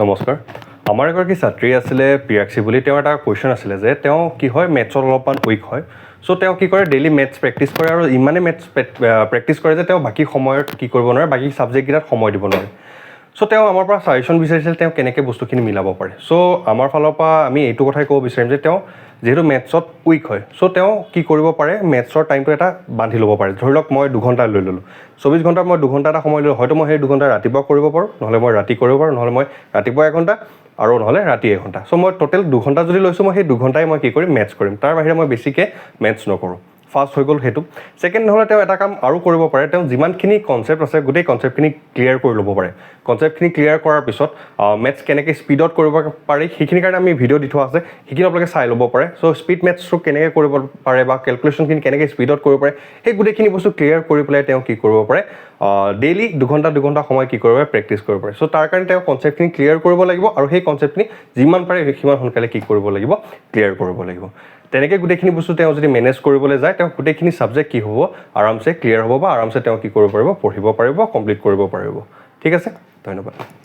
নমস্কাৰ আমাৰ এগৰাকী ছাত্ৰী আছিলে প্ৰিয়াক্ষী বুলি তেওঁৰ এটা কুৱেশ্যন আছিলে যে তেওঁ কি হয় মেথছত অলপমান উইক হয় চ' তেওঁ কি কৰে ডেইলি মেথছ প্ৰেক্টিছ কৰে আৰু ইমানেই মেথছ প্ৰেক্টিছ কৰে যে তেওঁ বাকী সময়ত কি কৰিব নোৱাৰে বাকী ছাবজেক্টকেইটাত সময় দিব নোৱাৰে চ' তেওঁ আমাৰ পৰা ছাজেশ্যন বিচাৰিছিল তেওঁ কেনেকৈ বস্তুখিনি মিলাব পাৰে চ' আমাৰ ফালৰ পৰা আমি এইটো কথাই ক'ব বিচাৰিম যে তেওঁ যিহেতু মেথছত উইক হয় চ' তেওঁ কি কৰিব পাৰে মেথছৰ টাইমটো এটা বান্ধি ল'ব পাৰে ধৰি লওক মই 2 ঘণ্টা লৈ ল'লোঁ 24 ঘণ্টাৰ মই 2 ঘণ্টা এটা সময় লৈ হয়তো মই সেই 2 ঘণ্টা ৰাতিপুৱা কৰিব পাৰোঁ নহ'লে মই ৰাতি কৰিব পাৰোঁ নহ'লে মই ৰাতিপুৱা 1 ঘণ্টা আৰু নহ'লে ৰাতি 1 ঘণ্টা চ' মই টোটেল 2 ঘণ্টা যদি লৈছোঁ মই সেই 2 ঘণ্টাই মই কি কৰিম মেথছ কৰিম তাৰ বাহিৰে মই বেছিকৈ মেথছ নকৰোঁ ফাৰ্ষ্ট হৈ গ'ল সেইটো ছেকেণ্ড নহ'লে তেওঁ এটা কাম আৰু কৰিব পাৰে তেওঁ যিমানখিনি কনচেপ্ট আছে গোটেই কনচেপ্টখিনি ক্লিয়াৰ কৰি ল'ব পাৰে কনচেপ্টখিনি ক্লিয়াৰ কৰাৰ পিছত মেথছ কেনেকৈ স্পীডত কৰিব পাৰি সেইখিনিৰ কাৰণে আমি ভিডিঅ' দি থোৱা আছে সেইখিনি আপোনালোকে চাই ল'ব পাৰে চ' স্পীড মেথছটো কেনেকৈ কৰিব পাৰে বা কেলকুলেশ্যনখিনি কেনেকৈ স্পীডত কৰিব পাৰে সেই গোটেইখিনি বস্তু ক্লিয়াৰ কৰি পেলাই তেওঁ কি কৰিব পাৰে ডেইলি 2 ঘণ্টা সময় কি কৰিব পাৰে প্ৰেক্টিছ কৰিব পাৰে চ' তাৰ কাৰণে তেওঁ কনচেপ্টখিনি ক্লিয়াৰ কৰিব লাগিব আৰু সেই কনচেপ্টখিনি যিমান পাৰে সিমান সোনকালে কি কৰিব লাগিব ক্লিয়াৰ কৰিব লাগিব তেনেকৈ গোটেইখিনি বস্তু তেওঁ যদি মেনেজ কৰিবলৈ যায় তেওঁ গোটেইখিনি ছাবজেক্ট কি হ'ব আৰামছে ক্লিয়াৰ হ'ব বা আৰামছে তেওঁ কি কৰিব পাৰিব পঢ়িব পাৰিব কমপ্লিট কৰিব পাৰিব ঠিক আছে ধন্যবাদ